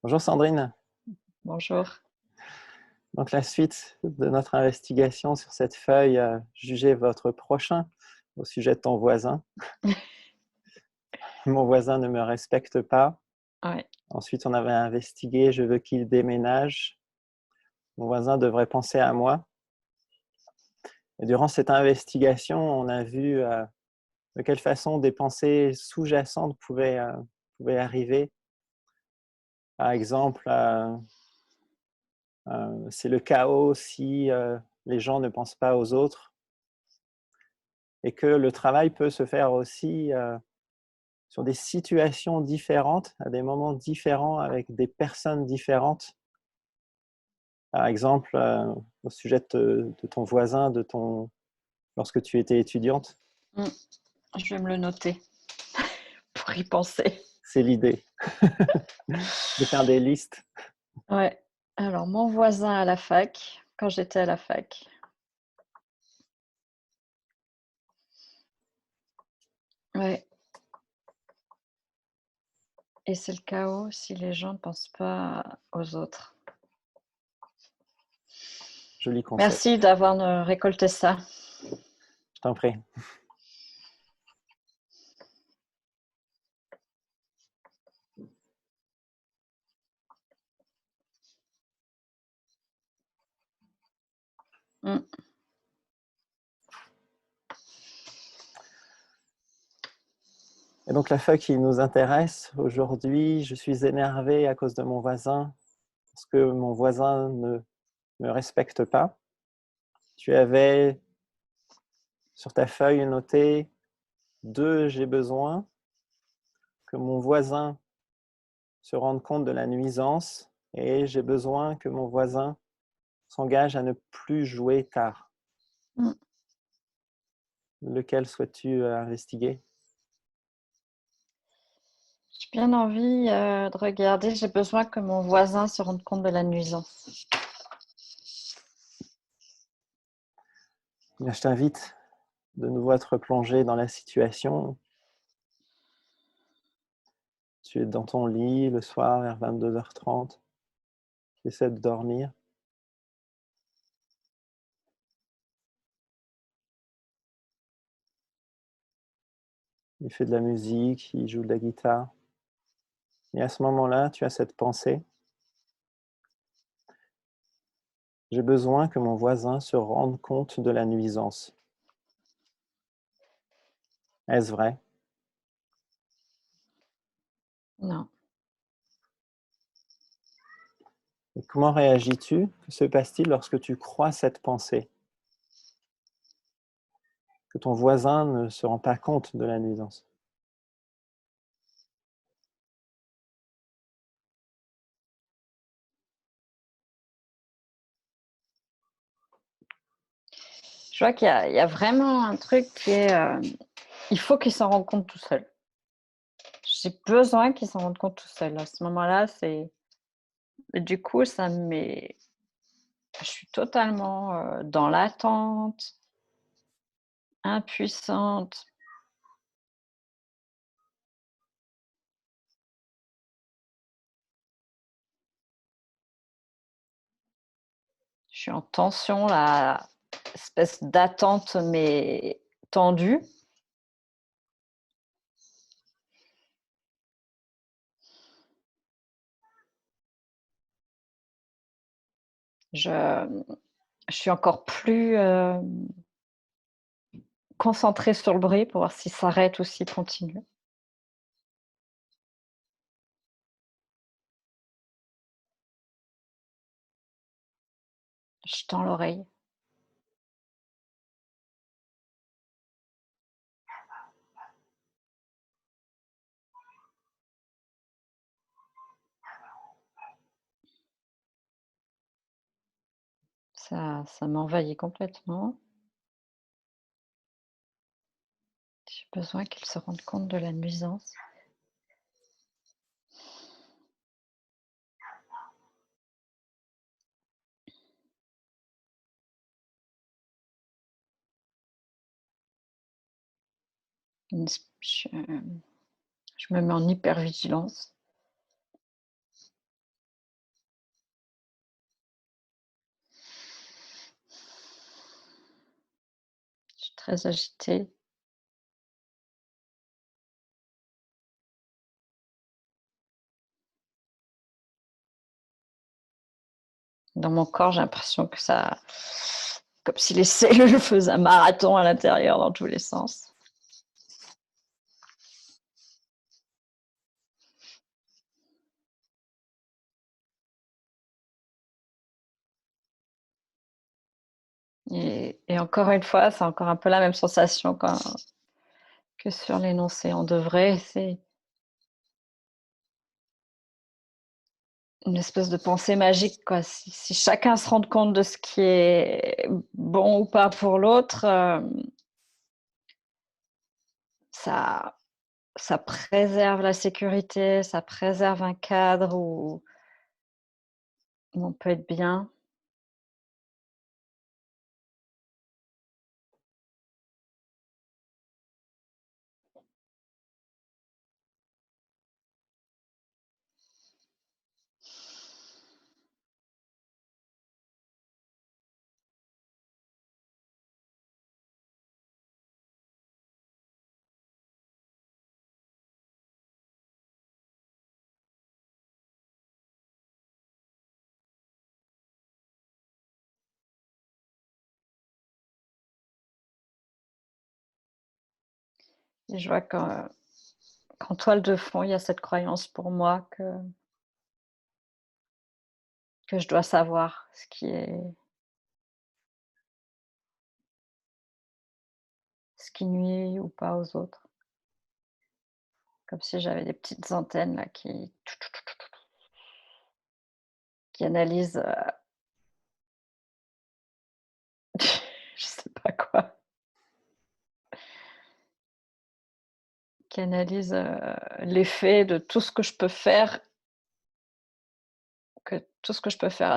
Bonjour Sandrine. Bonjour. Donc la suite de notre investigation sur cette feuille, jugez votre prochain au sujet de ton voisin. Mon voisin ne me respecte pas. Ouais. Ensuite, on avait investigué, je veux qu'il déménage. Mon voisin devrait penser à moi. Et durant cette investigation, on a vu de quelle façon des pensées sous-jacentes pouvaient arriver. Par exemple, c'est le chaos si les gens ne pensent pas aux autres. Et que le travail peut se faire aussi sur des situations différentes, à des moments différents, avec des personnes différentes. Par exemple, au sujet de ton voisin, lorsque tu étais étudiante. Je vais me le noter pour y penser. C'est l'idée de faire des listes. Ouais. Alors, mon voisin à la fac, quand j'étais à la fac. Ouais. Et c'est le chaos si les gens ne pensent pas aux autres. Joli concept. Merci d'avoir récolté ça. Je t'en prie. Mm. Et donc la feuille qui nous intéresse aujourd'hui, je suis énervé à cause de mon voisin, parce que mon voisin ne me respecte pas. Tu avais sur ta feuille noté 2, j'ai besoin que mon voisin se rende compte de la nuisance et j'ai besoin que mon voisin s'engage à ne plus jouer tard. Mm. Lequel souhaites-tu investiguer? J'ai bien envie de regarder. J'ai besoin que mon voisin se rende compte de la nuisance. Bien, je t'invite de nouveau à te replonger dans la situation. Tu es dans ton lit le soir vers 22h30. Tu essaies de dormir. Il fait de la musique, il joue de la guitare. Et à ce moment-là, tu as cette pensée. J'ai besoin que mon voisin se rende compte de la nuisance. Est-ce vrai? Non. Et comment réagis-tu? Que se passe-t-il lorsque tu crois cette pensée? Que ton voisin ne se rend pas compte de la nuisance? Je vois qu'il y a vraiment un truc qui est... il faut qu'il s'en rende compte tout seul. J'ai besoin qu'il s'en rende compte tout seul. À ce moment-là, c'est... Du coup, ça me met... Je suis totalement dans l'attente, impuissante. Je suis en tension, là, espèce d'attente, mais tendue. Je, je suis encore plus concentrée sur le bruit pour voir s'il s'arrête ou s'il continue. Je tends l'oreille. Ça m'envahit complètement. J'ai besoin qu'il se rende compte de la nuisance. Je me mets en hypervigilance. très agité. Dans mon corps, j'ai l'impression que ça, comme si les cellules faisaient un marathon à l'intérieur dans tous les sens. Et encore une fois, c'est encore un peu la même sensation que sur l'énoncé. On devrait, c'est une espèce de pensée magique, quoi. Si chacun se rend compte de ce qui est bon ou pas pour l'autre, ça, ça préserve la sécurité, ça préserve un cadre où on peut être bien. Et je vois qu'en toile de fond, il y a cette croyance pour moi que je dois savoir ce qui nuit ou pas aux autres. Comme si j'avais des petites antennes là qui analysent, je sais pas quoi, qui analysent, l'effet de tout ce que je peux faire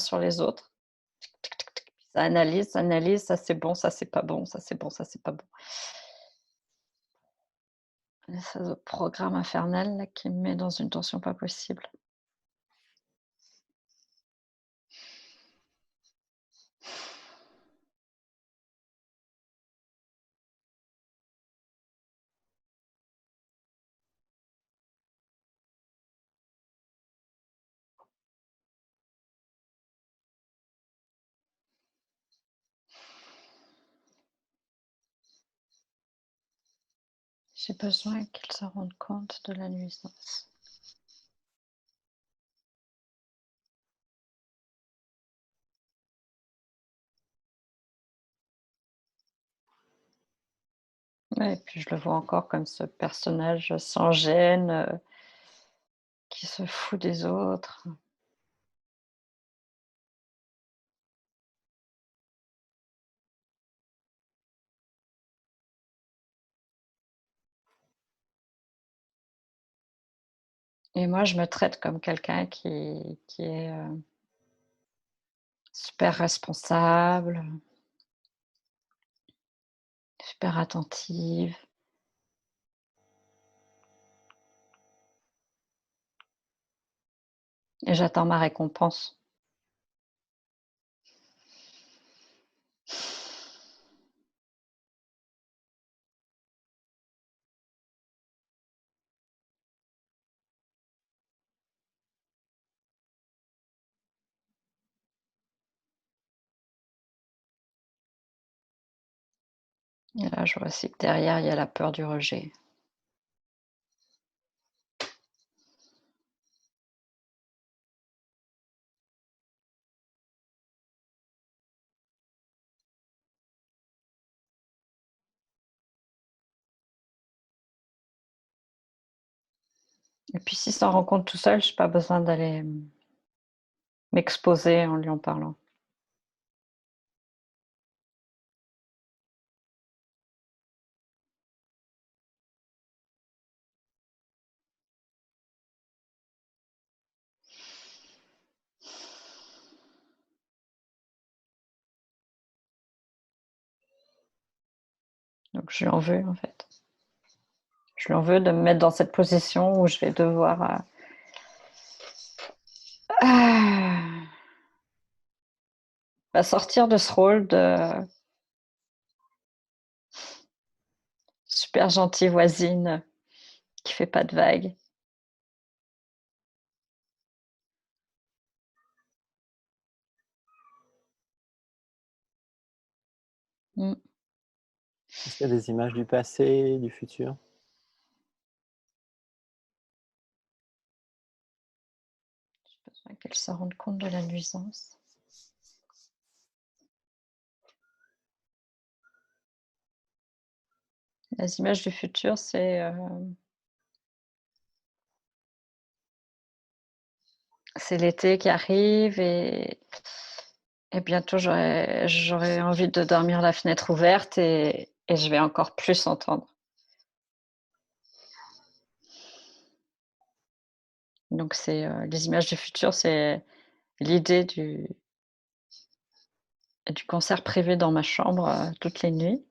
sur les autres. Tic, tic, tic, tic. Ça analyse, ça c'est bon, ça c'est pas bon, ça c'est bon, ça c'est pas bon. Une espèce de programme infernal là qui me met dans une tension pas possible. J'ai besoin qu'ils se rendent compte de la nuisance. Ouais, et puis je le vois encore comme ce personnage sans gêne, qui se fout des autres. Et moi, je me traite comme quelqu'un qui est, super responsable, super attentive et j'attends ma récompense. Et là, je vois aussi que derrière, il y a la peur du rejet. Et puis s'il s'en rend compte tout seul, j'ai pas besoin d'aller, m'exposer en lui en parlant. Donc je lui en veux, en fait. Je lui en veux de me mettre dans cette position où je vais devoir, ah, bah, sortir de ce rôle de super gentille voisine qui fait pas de vagues. Est-ce qu'il y a des images du passé, du futur? J'ai besoin qu'elle se rende compte de la nuisance. Les images du futur, c'est l'été qui arrive et bientôt j'aurai envie de dormir la fenêtre ouverte et je vais encore plus entendre. Donc c'est les images du futur, c'est l'idée du concert privé dans ma chambre toutes les nuits.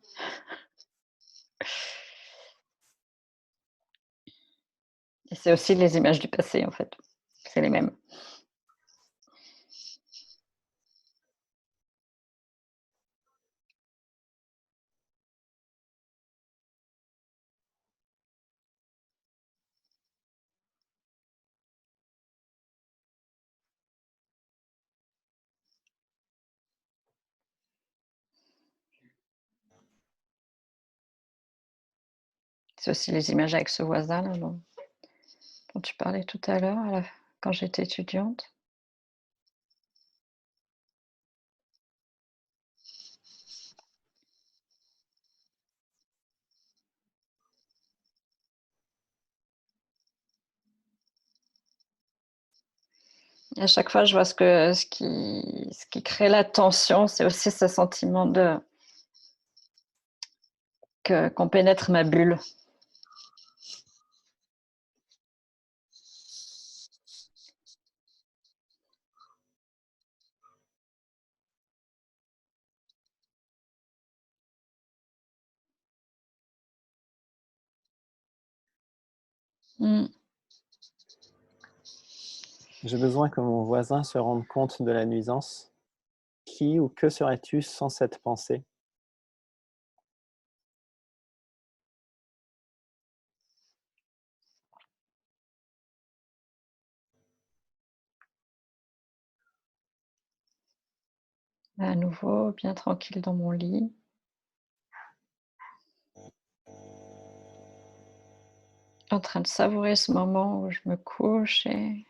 Et c'est aussi les images du passé en fait, c'est les mêmes. C'est aussi les images avec ce voisin là dont tu parlais tout à l'heure quand j'étais étudiante. Et à chaque fois, je vois ce qui crée la tension, c'est aussi ce sentiment qu'on pénètre ma bulle. J'ai besoin que mon voisin se rende compte de la nuisance. Qui ou que serais-tu sans cette pensée? À nouveau, bien tranquille dans mon lit. En train de savourer ce moment où je me couche et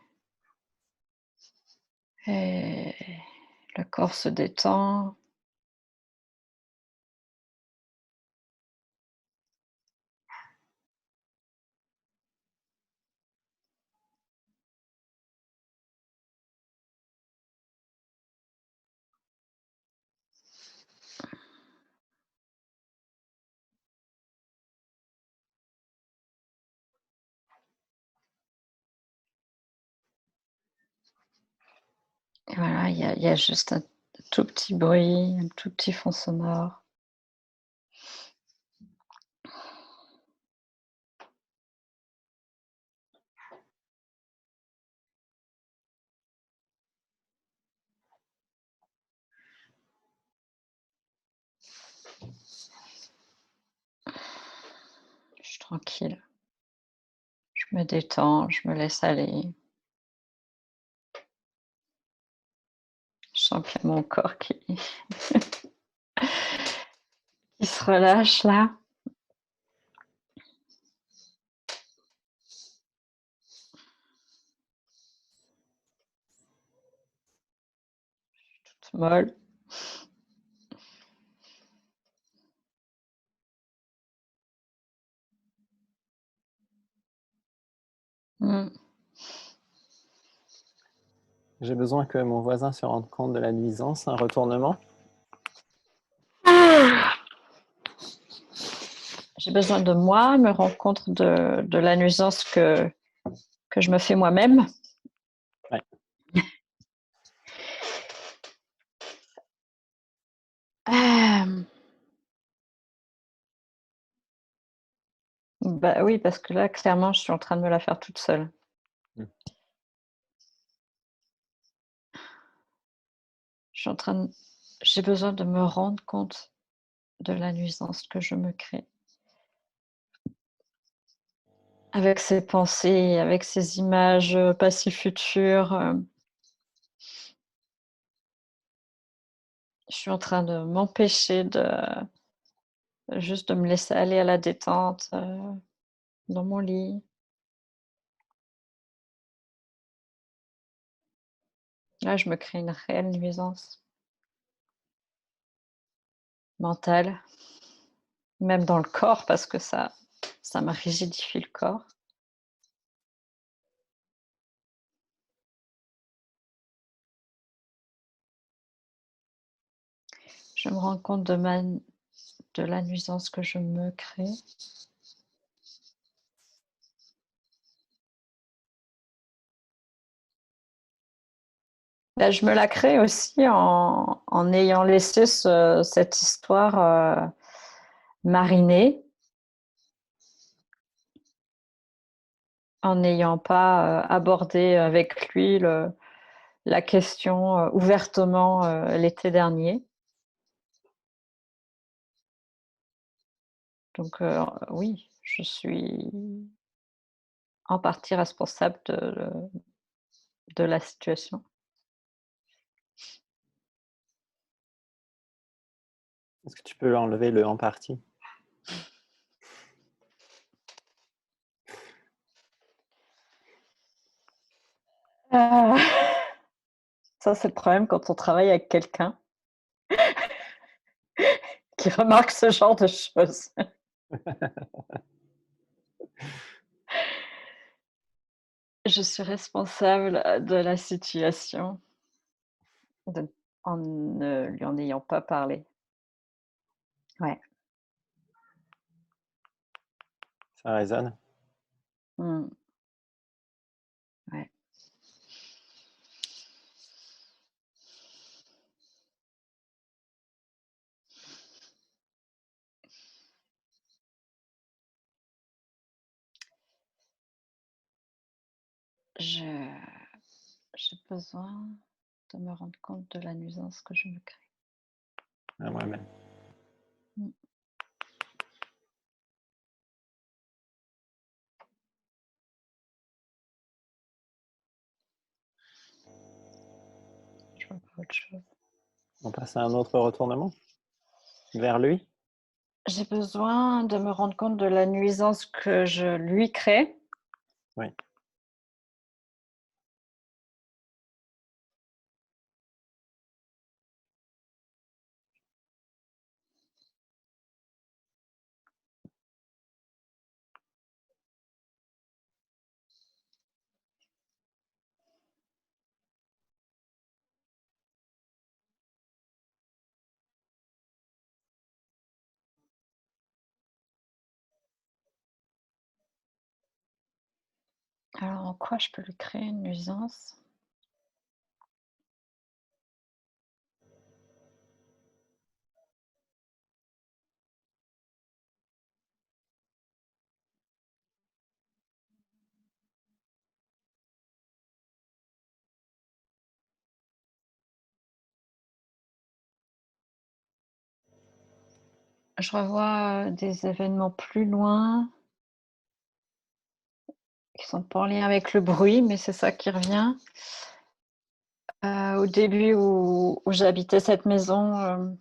le corps se détend. Et voilà, il y a juste un tout petit bruit, un tout petit fond sonore. Je suis tranquille. Je me détends, je me laisse aller. Je sens qu'il y a mon corps qui se relâche là. Toute molle. J'ai besoin que mon voisin se rende compte de la nuisance, un retournement. J'ai besoin de moi, me rendre compte de la nuisance que je me fais moi-même. Ouais. Bah oui, parce que là, clairement, je suis en train de me la faire toute seule. Mmh. J'ai besoin de me rendre compte de la nuisance que je me crée. avec ses pensées, avec ses images passées, futures. Je suis en train de m'empêcher juste de me laisser aller à la détente dans mon lit. Là, je me crée une réelle nuisance mentale, même dans le corps, parce que ça me rigidifie le corps. Je me rends compte de la nuisance que je me crée. Bah, je me la crée aussi en ayant laissé cette histoire mariner, en n'ayant pas abordé avec lui la question ouvertement l'été dernier. Donc oui, je suis en partie responsable de la situation. Est-ce que tu peux enlever le en partie? Euh, Ça, c'est le problème quand on travaille avec quelqu'un qui remarque ce genre de choses. Je suis responsable de la situation en ne lui en ayant pas parlé. Ouais. Ça résonne? Mmh. Ouais. J'ai besoin de me rendre compte de la nuisance que je me crée. À moi-même. Mmh. Je vois pas autre chose. On passe à un autre retournement? Vers lui? J'ai besoin de me rendre compte de la nuisance que je lui crée. Oui. Alors, en quoi je peux lui créer une nuisance? Je revois des événements plus loin qui sont pas en lien avec le bruit, mais c'est ça qui revient. Au début où j'habitais cette maison,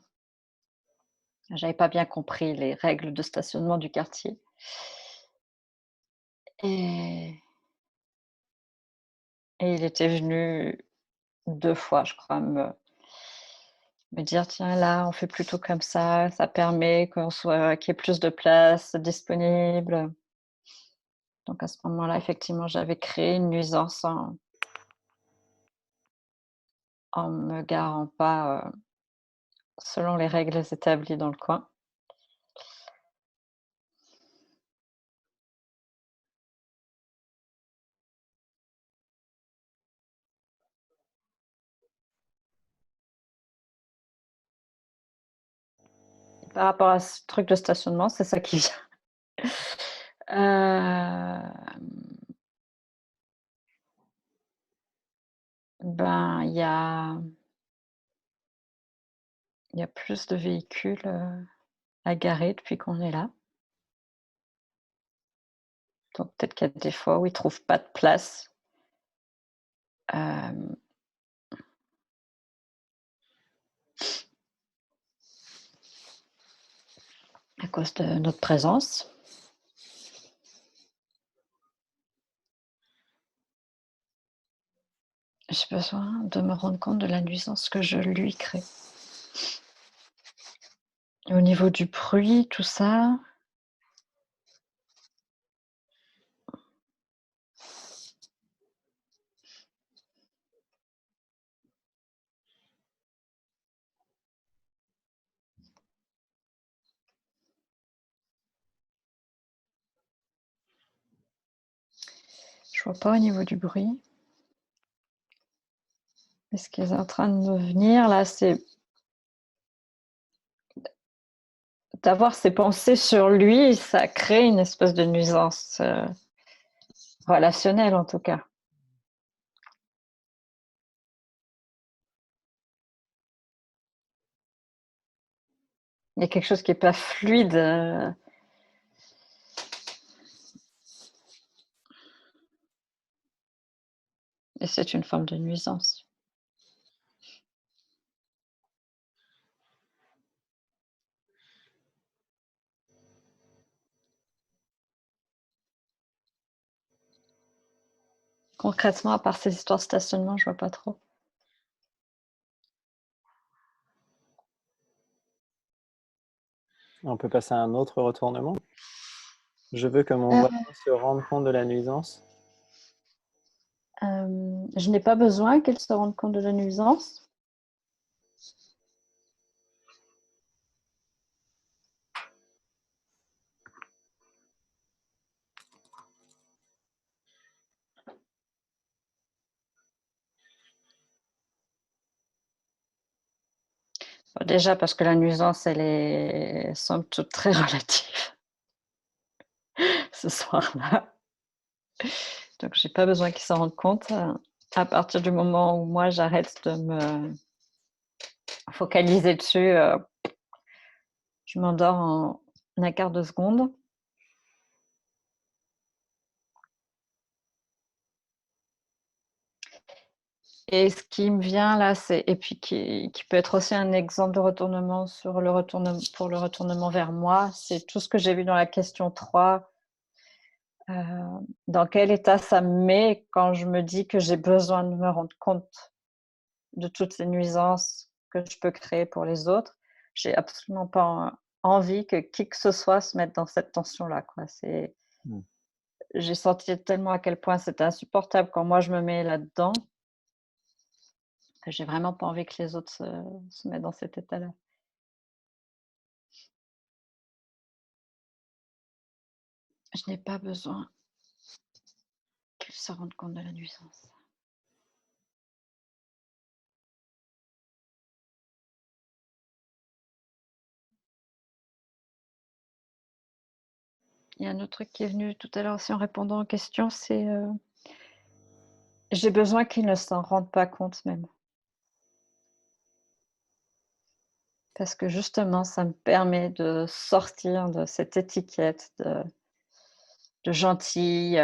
j'avais pas bien compris les règles de stationnement du quartier et il était venu 2 fois, je crois, me dire: «Tiens, là, on fait plutôt comme ça permet qu'il y ait plus de place disponible». Donc à ce moment-là, effectivement, j'avais créé une nuisance en me garant pas selon les règles établies dans le coin. Par rapport à ce truc de stationnement, c'est ça qui vient. Ben, il y a plus de véhicules à garer depuis qu'on est là. Donc peut-être qu'il y a des fois où il trouve pas de place. À cause de notre présence. J'ai besoin de me rendre compte de la nuisance que je lui crée. Et au niveau du bruit, tout ça, je vois pas au niveau du bruit. Mais ce qui est en train de me venir là, c'est d'avoir ces pensées sur lui, ça crée une espèce de nuisance relationnelle en tout cas. Il y a quelque chose qui est pas fluide. Et c'est une forme de nuisance. Concrètement, à part ces histoires de stationnement, je vois pas trop. On peut passer à un autre retournement. Je veux que mon voisin se rende compte de la nuisance. Je n'ai pas besoin qu'elle se rende compte de la nuisance. Déjà parce que la nuisance, elle est somme toute très relative ce soir-là. Donc j'ai pas besoin qu'il s'en rende compte. À partir du moment où moi j'arrête de me focaliser dessus, je m'endors en un quart de seconde. Et ce qui me vient là, c'est et puis qui peut être aussi un exemple de retournement sur le retournement pour le retournement vers moi, c'est tout ce que j'ai vu dans la question 3. Dans quel état ça me met quand je me dis que j'ai besoin de me rendre compte de toutes ces nuisances que je peux créer pour les autres. J'ai absolument pas envie que qui que ce soit se mette dans cette tension-là, quoi. J'ai senti tellement à quel point c'était insupportable quand moi je me mets là-dedans, que j'ai vraiment pas envie que les autres se mettent dans cet état-là. Je n'ai pas besoin qu'ils se rendent compte de la nuisance. Il y a un autre truc qui est venu tout à l'heure aussi en répondant aux questions, c'est j'ai besoin qu'ils ne s'en rendent pas compte même. Parce que justement, ça me permet de sortir de cette étiquette de gentille,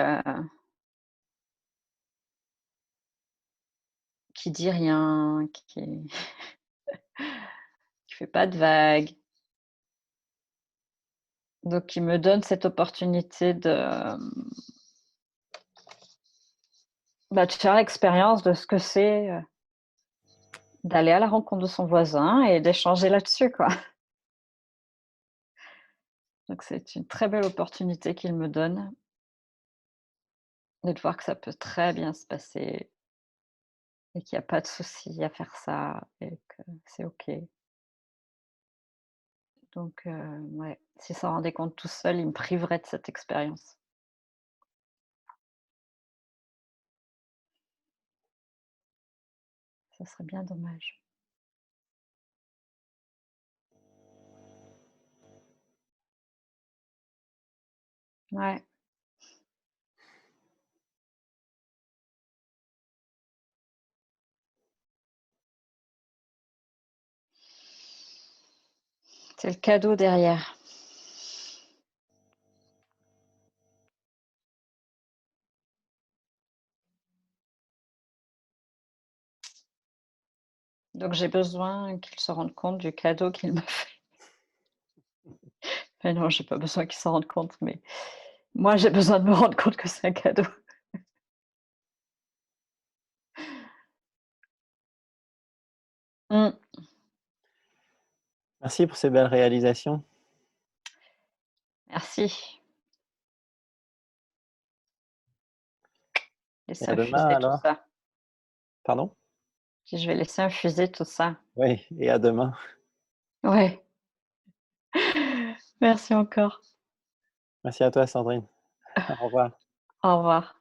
qui dit rien, qui fait pas de vagues. Donc qui me donne cette opportunité de faire l'expérience de ce que c'est, d'aller à la rencontre de son voisin et d'échanger là-dessus, quoi. Donc c'est une très belle opportunité qu'il me donne et de voir que ça peut très bien se passer et qu'il y a pas de souci à faire ça et que c'est OK. Donc ouais, s'il s'en rendait compte tout seul, il me priverait de cette expérience. Ça serait bien dommage. Ouais, c'est le cadeau derrière. Donc j'ai besoin qu'il se rende compte du cadeau qu'il m'a fait. Mais non, j'ai pas besoin qu'il s'en rende compte, mais moi, j'ai besoin de me rendre compte que c'est un cadeau. Mmh. Merci pour ces belles réalisations Merci. et Laisser à demain infuser tout alors. ça. Pardon? Je vais laisser infuser tout ça. Oui, et à demain. Ouais. Merci encore. Merci à toi Sandrine. Au revoir. Au revoir.